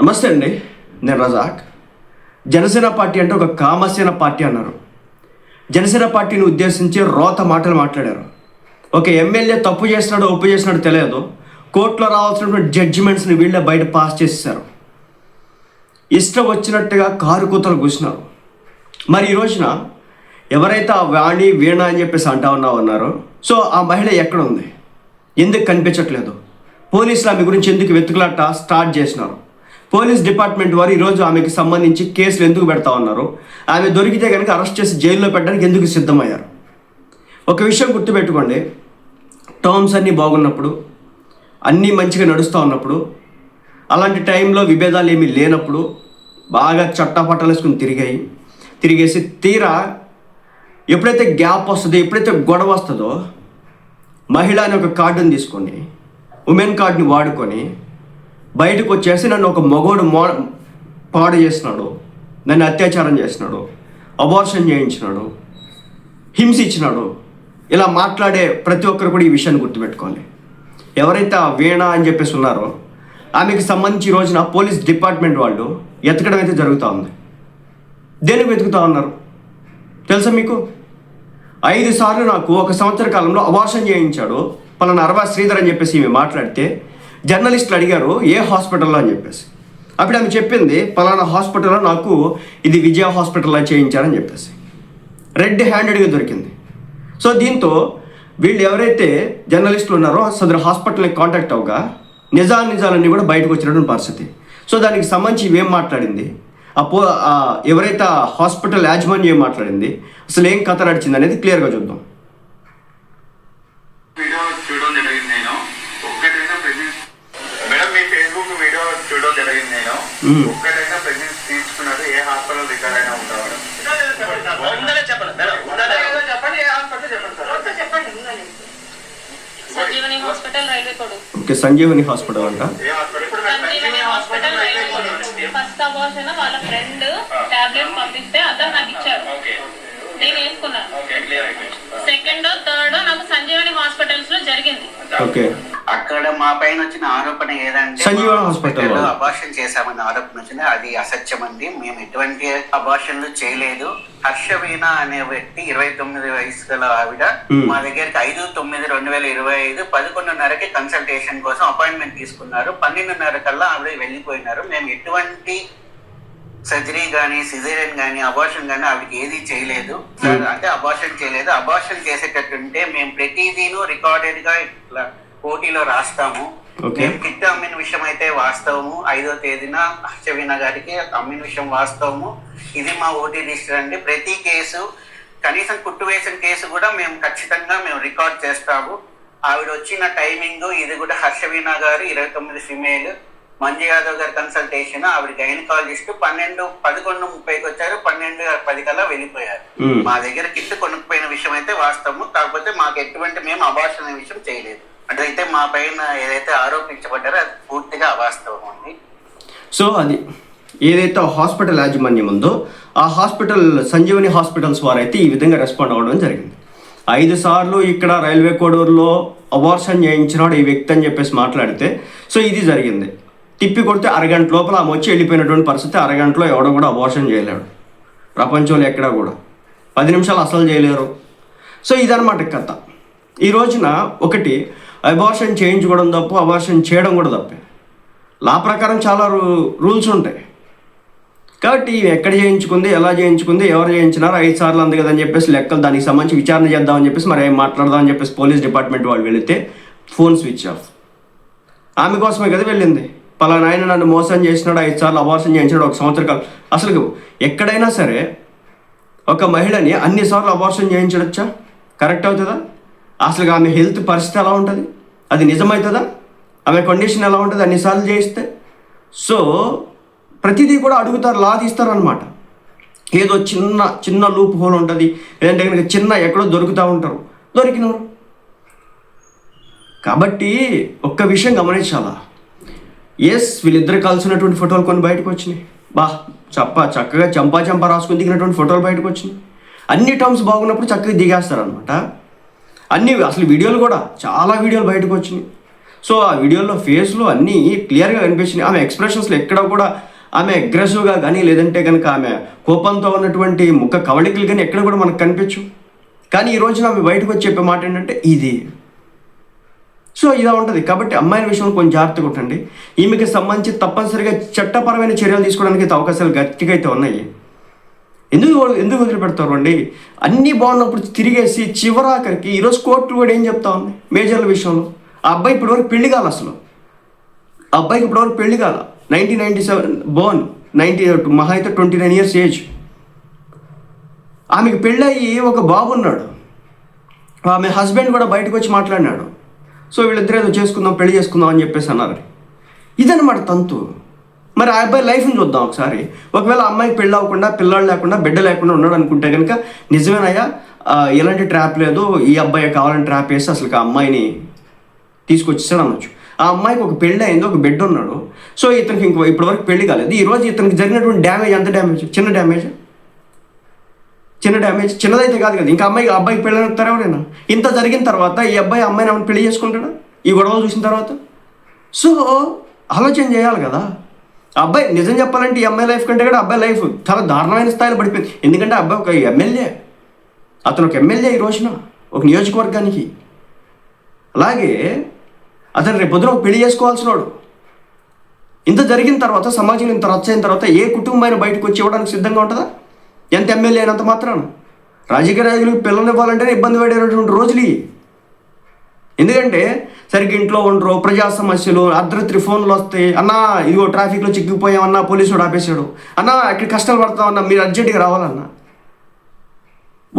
నమస్తే అండి, నేను రజాక్. జనసేన పార్టీ అంటే ఒక కామసేన పార్టీ అన్నారు. జనసేన పార్టీని ఉద్దేశించి రోత మాటలు మాట్లాడారు. ఒక ఎమ్మెల్యే తప్పు చేసినాడో ఒప్పు చేసినాడో తెలియదు, కోర్టులో రావాల్సినటువంటి జడ్జిమెంట్స్ని వీళ్ళే బయట పాస్ చేసేసారు. ఇష్టం వచ్చినట్టుగా కారు కూతలు కూసినారు. మరి ఈ రోజున ఎవరైతే ఆ వాణి వీణ అని చెప్పేసి ఉన్నారో, సో ఆ మహిళ ఎక్కడ ఉంది, ఎందుకు కనిపించట్లేదు, పోలీసులు ఆమె గురించి ఎందుకు వెతుకులాట స్టార్ట్ చేసినారు, పోలీస్ డిపార్ట్మెంట్ వారు ఈరోజు ఆమెకి సంబంధించి కేసులు ఎందుకు పెడతా ఉన్నారు, ఆమె దొరికితే కనుక అరెస్ట్ చేసి జైల్లో పెట్టడానికి ఎందుకు సిద్ధమయ్యారు. ఒక విషయం గుర్తుపెట్టుకోండి, టర్మ్స్ అన్నీ బాగున్నప్పుడు, అన్నీ మంచిగా నడుస్తూ ఉన్నప్పుడు, అలాంటి టైంలో విభేదాలు ఏమీ లేనప్పుడు బాగా చట్టాపట్టాలు వేసుకుని తిరిగేసి తీరా ఎప్పుడైతే గ్యాప్ వస్తుందో, ఎప్పుడైతే గొడవ వస్తుందో, మహిళ అని ఒక కార్డుని తీసుకొని, ఉమెన్ కార్డుని వాడుకొని బయటకు వచ్చేసి నన్ను ఒక మగోడు పాడు చేసినాడు, నన్ను అత్యాచారం చేసినాడు, అబార్షన్ చేయించినాడు, హింసించినాడు, ఇలా మాట్లాడే ప్రతి ఒక్కరు కూడా ఈ విషయాన్ని గుర్తుపెట్టుకోవాలి. ఎవరైతే ఆ వీణ అని చెప్పేసి ఉన్నారో ఆమెకి సంబంధించి ఈ రోజున పోలీస్ డిపార్ట్మెంట్ వాళ్ళు ఎతకడం అయితే జరుగుతూ ఉంది. దేనికి వెతుకుతూ ఉన్నారు తెలుసా మీకు? 5 సార్లు నాకు ఒక సంవత్సర కాలంలో అబార్షన్ చేయించాడు పలానా అరవా శ్రీధర్ అని చెప్పేసి ఈమె మాట్లాడితే జర్నలిస్టులు అడిగారు ఏ హాస్పిటల్లో అని చెప్పేసి. అప్పుడు ఆమె చెప్పింది పలానా హాస్పిటల్లో నాకు ఇది విజయ హాస్పిటల్లో చేయించారని చెప్పేసి. రెడ్ హ్యాండెడ్గా దొరికింది. సో దీంతో వీళ్ళు ఎవరైతే జర్నలిస్టులు ఉన్నారో సదరు హాస్పిటల్ని కాంటాక్ట్ అవ్వగా నిజాలన్నీ కూడా బయటకు వచ్చినటువంటి పరిస్థితి. సో దానికి సంబంధించి ఇవేం మాట్లాడింది, ఎవరైతే హాస్పిటల్ యాజమాన్యం ఏం మాట్లాడింది, అసలు ఏం కథ నడిచింది అనేది క్లియర్గా చూద్దాం. ఒక్కటైనా ప్రెగ్నెన్సీ తీసుకున్నారు ఏ హాస్పిటల్ రికార్డ్ అయినా ఉంటారు? Sanjeevani hospital railway code. Okay, Sanjeevani hospital అంట. Sanjeevani hospital railway code. First abortion వాళ్ళ ఫ్రెండ్ టాబ్లెట్ పంపిస్తే అతను నాకు ఇచ్చాడు, నేను వేసుకున్నాను. సెకండ్ థర్డ్ నాకు సంజీవని హాస్పిటల్స్ లో జరిగింది. ఓకే, అక్కడ మా పైన వచ్చిన ఆరోపణ ఏదంటే సంజీవని హాస్పిటల్ అబార్షన్ చేశామని ఆరోపణ వచ్చింది. అది అసత్యం అండి. మేము ఎటువంటి అబార్షన్లు చేయలేదు. హర్షవీణ అనే వ్యక్తి 29 వయసు గల ఆవిడ మా దగ్గరికి 5/9/2025 11:30కి కన్సల్టేషన్ కోసం అపాయింట్మెంట్ తీసుకున్నారు. 12:30 కల్లా ఆవిడ వెళ్ళిపోయినారు. మేము ఎటువంటి సర్జరీ కానీ సిజేరియన్ కానీ అబార్షన్ కానీ ఆవిడకి ఏది చేయలేదు సార్. అంటే అబార్షన్ చేయలేదు. అబార్షన్ చేసేటట్టుంటే మేము ప్రతిదీను రికార్డెడ్ గా ఇట్లా పోటీలో రాస్తాము. మేము కిట్ అమ్మిన విషయం అయితే వాస్తవము. 5వ తేదీన హర్షవీణ గారికి అమ్మిన విషయం వాస్తవము. ఇది మా ఓటీ రిజిస్టర్ అండి. ప్రతి కేసు, కనీసం కుట్టు వేసిన కేసు కూడా మేము ఖచ్చితంగా రికార్డ్ చేస్తాము. ఆవిడ వచ్చిన టైమింగ్ ఇది కూడా హర్షవీణ గారు 29 ఫిమేల్, మంజు యాదవ్ గారి కన్సల్టేషన్, ఆవిడ గైనకాలజిస్ట్ 11:30కి వచ్చారు, 12:10 కల్లా వెళ్ళిపోయారు. మా దగ్గర కిట్ కొనుక్కుపోయిన విషయం అయితే వాస్తవము. కాకపోతే మాకు ఎటువంటి మేము అబార్షన్ అనే విషయం చేయలేదు. అట్లయితే మా పైన ఏదైతే ఆరోపించబడ్డారో అది పూర్తిగా అవాస్తవం ఉంది. సో అది ఏదైతే హాస్పిటల్ యాజమాన్యం ఉందో ఆ హాస్పిటల్ సంజీవని హాస్పిటల్స్ వారైతే ఈ విధంగా రెస్పాండ్ అవ్వడం జరిగింది. 5 సార్లు ఇక్కడ రైల్వే కోడూరులో అబార్షన్ చేయించినాడు ఈ వ్యక్తి అని చెప్పేసి మాట్లాడితే, సో ఇది జరిగింది. తిప్పి కొడితే అరగంట లోపల ఆమె వచ్చి వెళ్ళిపోయినటువంటి పరిస్థితి. అరగంటలో ఎవడో కూడా అబార్షన్ చేయలేడు ప్రపంచంలో ఎక్కడా కూడా. 10 నిమిషాలు అసలు చేయలేరు. సో ఇదన్నమాట కథ. ఈ రోజున ఒకటి అబార్షన్ చేయించుకోవడం తప్పు, అబార్షన్ చేయడం కూడా తప్పే. లా ప్రకారం చాలా రూల్స్ ఉంటాయి. కాబట్టి ఎక్కడ చేయించుకుంది, ఎలా చేయించుకుంది, ఎవరు చేయించినారు, 5 సార్లు అంది కదని చెప్పేసి లెక్కలు దానికి సంబంధించి విచారణ చేద్దామని చెప్పేసి మరి ఏం మాట్లాడదామని చెప్పేసి పోలీస్ డిపార్ట్మెంట్ వాళ్ళు వెళితే ఫోన్ స్విచ్ ఆఫ్. ఆమె కోసమే కదా వెళ్ళింది. పలానా ఆయన నన్ను మోసం చేసినాడు, 5 సార్లు అబార్షన్ చేయించినాడు, 1 సంవత్సర కాలం. అసలు ఎక్కడైనా సరే ఒక మహిళని అన్నిసార్లు అబార్షన్ చేయించడచ్చా? కరెక్ట్ అవుతుందా? అసలు ఆమె హెల్త్ పరిస్థితి ఎలా ఉంటుంది, అది నిజమవుతుందా? ఆమె కండిషన్ ఎలా ఉంటుంది అన్నిసార్లు చేయిస్తే? సో ప్రతిదీ కూడా అడుగుతారు, లా తీస్తారు అనమాట. ఏదో చిన్న లూప్ హోల్ ఉంటుంది, లేదంటే కనుక చిన్న ఎక్కడో దొరుకుతూ ఉంటారు, దొరికినారు. కాబట్టి ఒక్క విషయం గమనించాలా. వీళ్ళిద్దరు కలిసినటువంటి ఫోటోలు కొన్ని బయటకు వచ్చినాయి. చక్కగా చంపా రాసుకుని దిగినటువంటి ఫోటోలు బయటకు వచ్చినాయి. అన్ని టర్మ్స్ బాగున్నప్పుడు చక్కగా దిగేస్తారు అనమాట. అన్ని అసలు వీడియోలు కూడా చాలా వీడియోలు బయటకు వచ్చినాయి. సో ఆ వీడియోలో ఫేస్లో అన్నీ క్లియర్గా కనిపించినాయి. ఆమె ఎక్స్ప్రెషన్స్లో ఎక్కడ కూడా ఆమె అగ్రెసివ్గా కానీ లేదంటే కనుక ఆమె కోపంతో ఉన్నటువంటి ముఖ కవళికలు కానీ ఎక్కడ కూడా మనకు కనిపించు. కానీ ఈ రోజున ఆమె బయటకు వచ్చి చెప్పే మాట ఏంటంటే ఇది. సో ఇలా ఉంటుంది. కాబట్టి అమ్మాయిల విషయంలో కొంచెం జాగ్రత్తగా ఉండండి. ఈమెకి సంబంధించి తప్పనిసరిగా చట్టపరమైన చర్యలు తీసుకోవడానికి అయితే అవకాశాలు గట్టిగా అయితే ఉన్నాయి. ఎందుకు వదిలిపెడతారు అండి? అన్నీ బాగున్నప్పుడు తిరిగేసి చివరాఖరికి ఈరోజు కోర్టులు కూడా ఏం చెప్తా ఉంది మేజర్ల విషయంలో. ఆ అబ్బాయి ఇప్పటివరకు పెళ్లి కాల, అసలు ఆ అబ్బాయికి ఇప్పటివరకు పెళ్లి కాల. 1997 బోర్న్, 90 మహా అయితే 29 years ఏజ్. ఆమెకు పెళ్ళయి ఒక బాబు ఉన్నాడు. ఆమె హస్బెండ్ కూడా బయటకు వచ్చి మాట్లాడినాడు. సో వీళ్ళిద్దరు ఏదో చేసుకుందాం, పెళ్లి చేసుకుందాం అని చెప్పేసి అన్నారు. ఇదన్నమాట తంతు. మరి ఆ అబ్బాయి లైఫ్ని చూద్దాం ఒకసారి. ఒకవేళ అమ్మాయికి పెళ్ళి అవ్వకుండా, పిల్లలు లేకుండా, బిడ్డ లేకుండా ఉన్నాడు అనుకుంటే కనుక నిజమేనయ్యా, ఎలాంటి ట్రాప్ లేదు, ఈ అబ్బాయి కావాలని ట్రాప్ వేసి అసలు ఆ అమ్మాయిని తీసుకొచ్చేసాడు అనొచ్చు. ఆ అమ్మాయికి ఒక పెళ్ళి అయింది, ఒక బిడ్డ ఉన్నాడు. సో ఇతనికి ఇప్పటివరకు పెళ్లి కాలేదు. ఈరోజు ఇతనికి జరిగినటువంటి డ్యామేజ్ ఎంత డ్యామేజ్? చిన్న డ్యామేజ్, చిన్నదైతే కాదు కదా. ఇంకా అబ్బాయికి పెళ్ళి అవుతారు ఎవరైనా? ఇంత జరిగిన తర్వాత ఈ అబ్బాయి అమ్మాయిని ఆమెను పెళ్లి చేసుకుంటాడా ఈ గొడవలు చూసిన తర్వాత? సో ఆలోచన చేయాలి కదా. ఆ అబ్బాయి నిజం చెప్పాలంటే ఈ అమ్మాయి లైఫ్ కంటే కూడా అబ్బాయి లైఫ్ చాలా దారుణమైన స్థాయిలో పడిపోయింది. ఎందుకంటే అబ్బాయి ఒక ఎమ్మెల్యే, అతను ఒక ఎమ్మెల్యే ఈ రోజున ఒక నియోజకవర్గానికి. అలాగే అతను రేపు పొద్దున పెళ్లి చేసుకోవాల్సినోడు. ఇంత జరిగిన తర్వాత, సమాజంలో ఇంత రచ్చ అయిన తర్వాత ఏ కుటుంబమైన బయటకు వచ్చి ఇవ్వడానికి సిద్ధంగా ఉంటుందా? ఎంత ఎమ్మెల్యే అయినంత మాత్రాన. రాజకీయ నాయకులకు పిల్లలు ఇవ్వాలంటేనే ఇబ్బంది పడేటటువంటి రోజులు. ఎందుకంటే సరిగ్గా ఇంట్లో ఉండరు, ప్రజా సమస్యలు, అర్ధరాత్రి ఫోన్లు వస్తాయి. అన్నా ఇదిగో ట్రాఫిక్లో చిక్కిపోయామన్నా, పోలీసుడు ఆపేశాడు అన్నా, ఇక్కడ కష్టాలు పడతామన్నా, మీరు అర్జెంటుగా రావాలన్నా.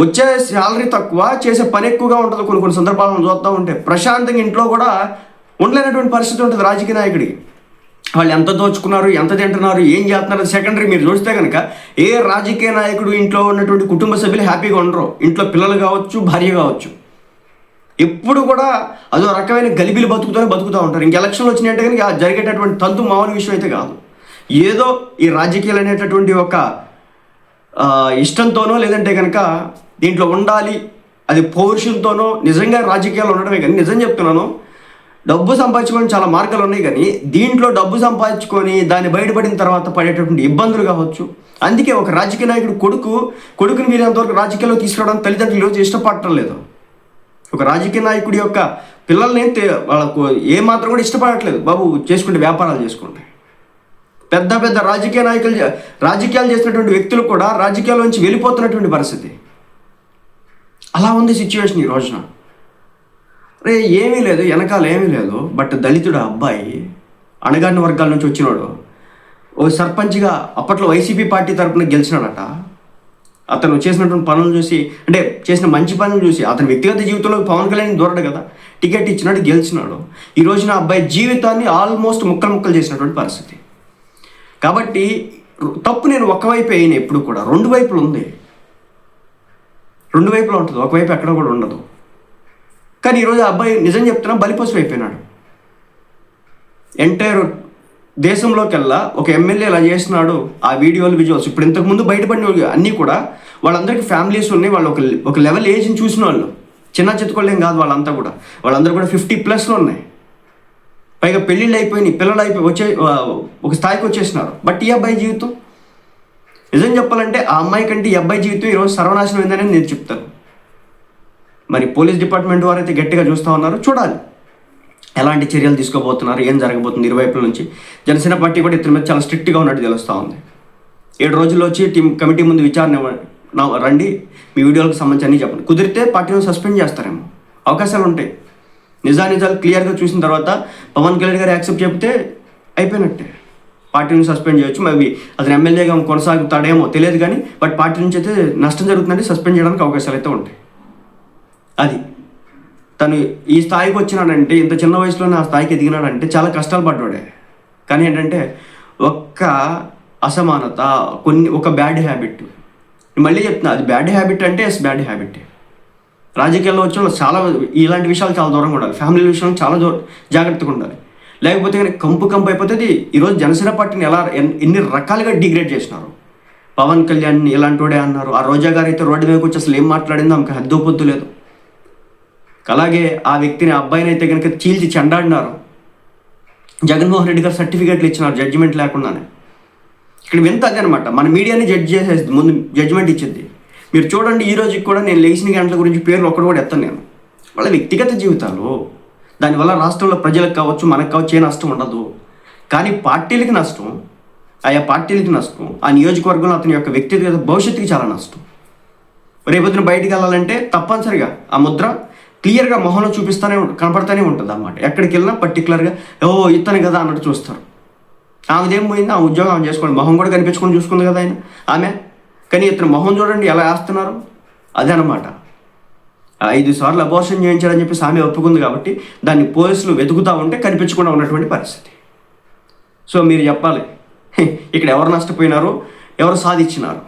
వచ్చే శాలరీ తక్కువ, చేసే పని ఎక్కువగా ఉంటుంది. కొన్ని సందర్భాలను చూస్తూ ఉంటే ప్రశాంతంగా ఇంట్లో కూడా ఉండలేనటువంటి పరిస్థితి ఉంటుంది రాజకీయ నాయకుడికి. వాళ్ళు ఎంత దోచుకున్నారు, ఎంత తింటున్నారు, ఏం చేస్తున్నారు సెకండరీ. మీరు చూస్తే కనుక ఏ రాజకీయ నాయకుడు ఇంట్లో ఉన్నటువంటి కుటుంబ సభ్యులు హ్యాపీగా ఉండరు. ఇంట్లో పిల్లలు కావచ్చు, భార్య కావచ్చు, ఎప్పుడు కూడా అదో రకమైన గలిబిలి బతుకుతూ ఉంటారు. ఇంక ఎలక్షన్లు వచ్చినట్టే కనుక జరిగేటటువంటి తంతు మామూలు విషయం అయితే కాదు. ఏదో ఈ రాజకీయాలు అనేటటువంటి ఒక ఇష్టంతోనో లేదంటే కనుక దీంట్లో ఉండాలి, అది పౌరుషంతోనో నిజంగా రాజకీయాలు ఉండడమే. కానీ నిజం చెప్తున్నాను, డబ్బు సంపాదించుకోవడానికి చాలా మార్గాలు ఉన్నాయి. కానీ దీంట్లో డబ్బు సంపాదించుకొని దాన్ని బయటపడిన తర్వాత పడేటటువంటి ఇబ్బందులు కావచ్చు. అందుకే ఒక రాజకీయ నాయకుడు కొడుకుని వీళ్ళంతవరకు రాజకీయాల్లో తీసుకురావడానికి తల్లిదండ్రులు ఈరోజు ఇష్టపడటం లేదు. ఒక రాజకీయ నాయకుడి యొక్క పిల్లల్ని వాళ్ళకు ఏమాత్రం కూడా ఇష్టపడట్లేదు. బాబు చేసుకుంటే వ్యాపారాలు చేసుకుంటే. పెద్ద పెద్ద రాజకీయాలు చేసినటువంటి వ్యక్తులు కూడా రాజకీయాల నుంచి వెళ్ళిపోతున్నటువంటి పరిస్థితి. అలా ఉంది సిచ్యువేషన్ ఈ రోజున. ఏమీ లేదు, వెనకాల ఏమీ లేదు. బట్ దళితుడు అబ్బాయి, అణగారిన వర్గాల నుంచి వచ్చినాడు, ఓ సర్పంచ్గా అప్పట్లో వైసీపీ పార్టీ తరఫున గెలిచినాడట. అతను చేసినటువంటి పనులు చూసి, అంటే చేసిన మంచి పనులు చూసి, అతని వ్యక్తిగత జీవితంలో పవన్ కళ్యాణ్ దూరడు కదా, టికెట్ ఇచ్చినాడు, గెలిచినాడు. ఈ రోజున అబ్బాయి జీవితాన్ని ఆల్మోస్ట్ ముక్కలు చేసినటువంటి పరిస్థితి. కాబట్టి తప్పు నేను ఒకవైపు అయిన ఎప్పుడు కూడా రెండు వైపులు ఉంది, రెండు వైపులా ఉంటుంది, ఒకవైపు ఎక్కడ కూడా ఉండదు. కానీ ఈరోజు అబ్బాయి నిజం చెప్తున్నా బలిపశువు అయిపోయినాడు. ఎంటైర్ దేశంలోకెల్లా ఒక ఎమ్మెల్యే ఇలా చేస్తున్నాడు, ఆ వీడియోలు విజువల్స్ ఇప్పుడు ఇంతకుముందు బయటపడిన అన్నీ కూడా వాళ్ళందరికీ ఫ్యామిలీస్ ఉన్నాయి. వాళ్ళు ఒక లెవెల్ ఏజ్ని చూసిన వాళ్ళు, చిన్న చిత్తుకోళ్ళేం కాదు. వాళ్ళందరూ కూడా 50+ ఉన్నాయి. పైగా పెళ్ళిళ్ళు అయిపోయినాయి, పిల్లలు ఒక స్థాయికి వచ్చేసినారు. బట్ ఈ అబ్బాయి జీవితం నిజం చెప్పాలంటే ఆ అమ్మాయి కంటే ఈ అబ్బాయి జీవితం ఈరోజు సర్వనాశనం అయిందని నేను చెప్తాను. మరి పోలీస్ డిపార్ట్మెంట్ వారు అయితే గట్టిగా చూస్తూ ఉన్నారు. చూడాలి ఎలాంటి చర్యలు తీసుకోబోతున్నారు, ఏం జరగబోతుంది ఇరువైపుల నుంచి. జనసేన పార్టీ కూడా ఇతని మీద చాలా స్ట్రిక్ట్గా ఉన్నట్టు తెలుస్తూ ఉంది. 7 రోజుల్లో వచ్చి కమిటీ ముందు విచారణ రండి, మీ వీడియోలకు సంబంధించి అన్నీ చెప్పండి. కుదిరితే పార్టీని సస్పెండ్ చేస్తారేమో, అవకాశాలు ఉంటాయి. నిజాలు క్లియర్గా చూసిన తర్వాత పవన్ కళ్యాణ్ గారు యాక్సెప్ట్ చెప్తే అయిపోయినట్టే, పార్టీని సస్పెండ్ చేయొచ్చు. మరి అతను ఎమ్మెల్యేగా కొనసాగుతాడేమో తెలియదు కానీ, బట్ పార్టీ నుంచి అయితే నష్టం జరుగుతుందంటే సస్పెండ్ చేయడానికి అవకాశాలు అయితే ఉంటాయి. అది తను ఈ స్థాయికి వచ్చినాడంటే, ఇంత చిన్న వయసులోనే ఆ స్థాయికి ఎదిగినాడంటే చాలా కష్టాలు పడ్డాడే. కానీ ఏంటంటే ఒక్క అసమానత, ఒక బ్యాడ్ హ్యాబిట్, మళ్ళీ చెప్తున్నా, అది బ్యాడ్ హ్యాబిట్ అంటే బ్యాడ్ హ్యాబిట్. రాజకీయాల్లో వచ్చిన చాలా ఇలాంటి విషయాలు చాలా దూరంగా ఉండాలి. ఫ్యామిలీ విషయంలో చాలా జాగ్రత్తగా ఉండాలి. లేకపోతే కానీ కంపు అయిపోతుంది. ఈరోజు జనసేన పార్టీని ఎన్ని రకాలుగా డిగ్రేడ్ చేసినారు. పవన్ కళ్యాణ్ ఇలాంటి వాడే అన్నారు. ఆ రోజా గారు అయితే రోడ్డు మీదకి వచ్చి అసలు ఏం మాట్లాడిందో ఆమెకు హద్దు పొద్దు లేదు. అలాగే ఆ వ్యక్తిని, అబ్బాయిని అయితే కనుక చీల్చి చెండాడినారు. జగన్మోహన్ రెడ్డి గారు సర్టిఫికేట్లు ఇచ్చినారు జడ్జిమెంట్ లేకుండానే. ఇక్కడ వింత అదే అనమాట, మన మీడియాని జడ్జ్ చేసేది, ముందు జడ్జిమెంట్ ఇచ్చింది. మీరు చూడండి, ఈ రోజుకి కూడా నేను లేచిన గంటల గురించి పేర్లు ఒక్కడు కూడా ఎత్తాను నేను. వాళ్ళ వ్యక్తిగత జీవితాలు, దానివల్ల రాష్ట్రంలో ప్రజలకు కావచ్చు, మనకు కావచ్చు ఏ నష్టం ఉండదు. కానీ పార్టీలకి నష్టం, ఆయా పార్టీలకి నష్టం, ఆ నియోజకవర్గంలో అతని యొక్క వ్యక్తిగత భవిష్యత్తుకి చాలా నష్టం. రేపొద్దున బయటికి వెళ్ళాలంటే తప్పనిసరిగా ఆ ముద్ర క్లియర్గా మొహంలో కనపడతానే ఉంటుంది అన్నమాట. ఎక్కడికి వెళ్ళినా పర్టికులర్గా ఇతను కదా అన్నట్టు చూస్తారు. ఆమెదేం పోయింది, ఆ ఉద్యోగం ఆమె చేసుకోండి, మొహం కూడా కనిపించుకొని చూసుకుంది కదా ఆమె. కానీ ఇతను మొహం చూడండి ఎలా వేస్తున్నారు, అదే అనమాట. 5 సార్లు అబార్షన్ చేయించాలని చెప్పేసి ఆమె ఒప్పుకుంది కాబట్టి దాన్ని పోలీసులు వెతుకుతూ ఉంటే కనిపించకుండా ఉన్నటువంటి పరిస్థితి. సో మీరు చెప్పాలి, ఇక్కడ ఎవరు నష్టపోయినారో, ఎవరు సాధించినారు.